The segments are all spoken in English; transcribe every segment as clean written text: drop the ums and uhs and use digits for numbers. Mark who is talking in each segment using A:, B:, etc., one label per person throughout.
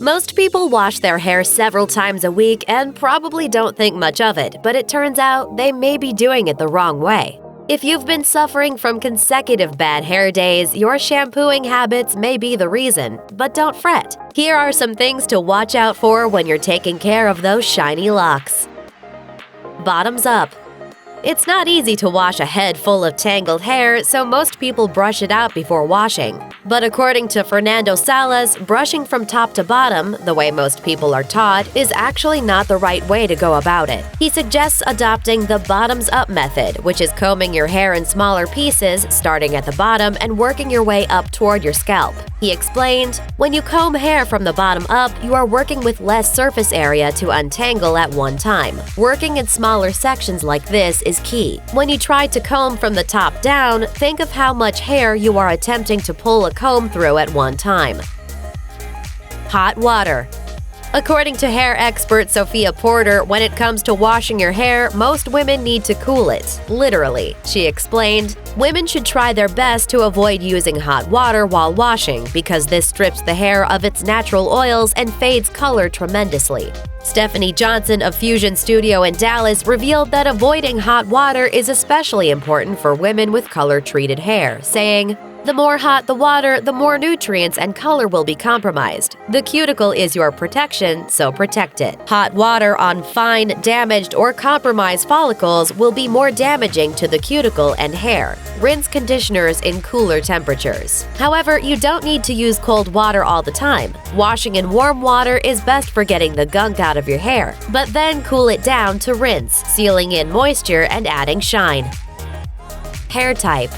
A: Most people wash their hair several times a week and probably don't think much of it, but it turns out they may be doing it the wrong way. If you've been suffering from consecutive bad hair days, your shampooing habits may be the reason, but don't fret. Here are some things to watch out for when you're taking care of those shiny locks. Bottoms up. It's not easy to wash a head full of tangled hair, so most people brush it out before washing. But according to Fernando Salas, brushing from top to bottom, the way most people are taught, is actually not the right way to go about it. He suggests adopting the bottoms-up method, which is combing your hair in smaller pieces, starting at the bottom and working your way up toward your scalp. He explained, "When you comb hair from the bottom up, you are working with less surface area to untangle at one time. Working in smaller sections like this is key. When you try to comb from the top down, think of how much hair you are attempting to pull a comb through at one time." Hot water. According to hair expert Sophia Porter, when it comes to washing your hair, most women need to cool it, literally. She explained, "Women should try their best to avoid using hot water while washing because this strips the hair of its natural oils and fades color tremendously." Stephanie Johnson of Fusion Studio in Dallas revealed that avoiding hot water is especially important for women with color-treated hair, saying, "The more hot the water, the more nutrients and color will be compromised. The cuticle is your protection, so protect it. Hot water on fine, damaged, or compromised follicles will be more damaging to the cuticle and hair. Rinse conditioners in cooler temperatures. However, you don't need to use cold water all the time. Washing in warm water is best for getting the gunk out of your hair, but then cool it down to rinse, sealing in moisture and adding shine." Hair type.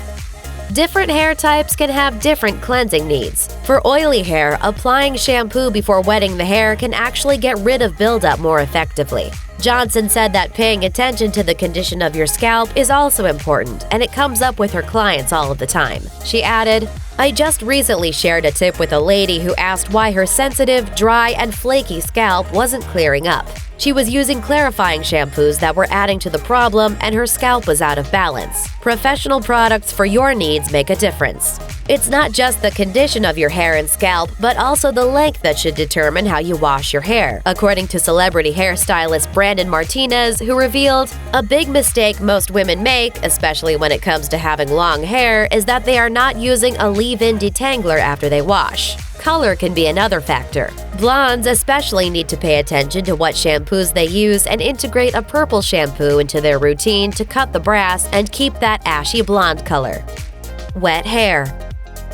A: Different hair types can have different cleansing needs. For oily hair, applying shampoo before wetting the hair can actually get rid of buildup more effectively. Johnson said that paying attention to the condition of your scalp is also important, and it comes up with her clients all of the time. She added, "I just recently shared a tip with a lady who asked why her sensitive, dry, and flaky scalp wasn't clearing up. She was using clarifying shampoos that were adding to the problem, and her scalp was out of balance. Professional products for your needs make a difference. It's not just the condition of your hair and scalp, but also the length that should determine how you wash your hair," according to celebrity hairstylist Brandon Martinez, who revealed, "A big mistake most women make, especially when it comes to having long hair, is that they are not using a leave-in detangler after they wash. Color can be another factor. Blondes especially need to pay attention to what shampoos they use and integrate a purple shampoo into their routine to cut the brass and keep that ashy blonde color." Wet hair.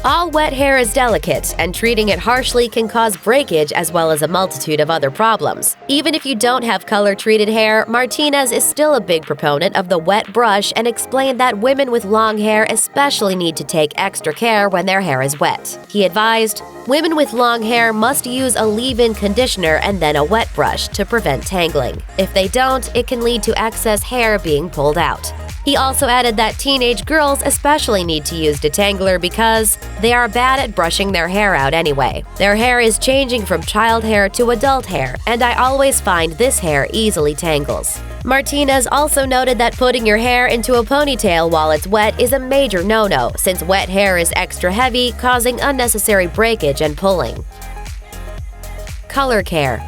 A: All wet hair is delicate, and treating it harshly can cause breakage as well as a multitude of other problems. Even if you don't have color-treated hair, Martinez is still a big proponent of the wet brush and explained that women with long hair especially need to take extra care when their hair is wet. He advised, "Women with long hair must use a leave-in conditioner and then a wet brush to prevent tangling. If they don't, it can lead to excess hair being pulled out." He also added that teenage girls especially need to use detangler because they are bad at brushing their hair out anyway. Their hair is changing from child hair to adult hair, and I always find this hair easily tangles. Martinez also noted that putting your hair into a ponytail while it's wet is a major no-no, since wet hair is extra heavy, causing unnecessary breakage and pulling. Color care.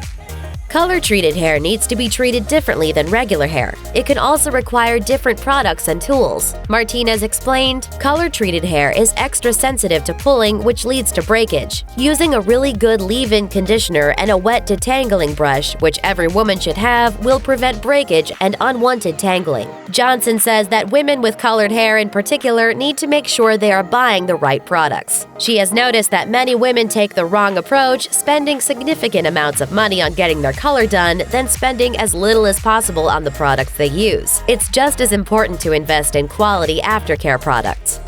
A: Color-treated hair needs to be treated differently than regular hair. It can also require different products and tools. Martinez explained, "Color-treated hair is extra sensitive to pulling, which leads to breakage. Using a really good leave-in conditioner and a wet detangling brush, which every woman should have, will prevent breakage and unwanted tangling." Johnson says that women with colored hair in particular need to make sure they are buying the right products. She has noticed that many women take the wrong approach, spending significant amounts of money on getting their color done, then spending as little as possible on the products they use. It's just as important to invest in quality aftercare products.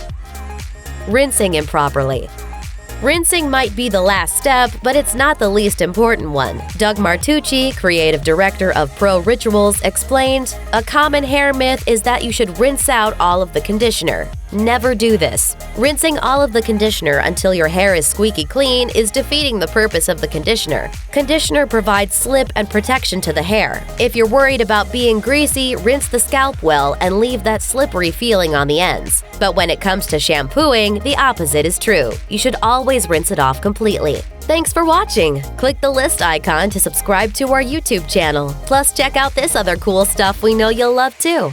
A: Rinsing improperly. Rinsing might be the last step, but it's not the least important one. Doug Martucci, creative director of Pro Rituals, explained, "A common hair myth is that you should rinse out all of the conditioner. Never do this. Rinsing all of the conditioner until your hair is squeaky clean is defeating the purpose of the conditioner. Conditioner provides slip and protection to the hair. If you're worried about being greasy, rinse the scalp well and leave that slippery feeling on the ends. But when it comes to shampooing, the opposite is true. You should always rinse it off completely. Thanks for watching! Click the list icon to subscribe to our YouTube channel. Plus, check out this other cool stuff we know you'll love too.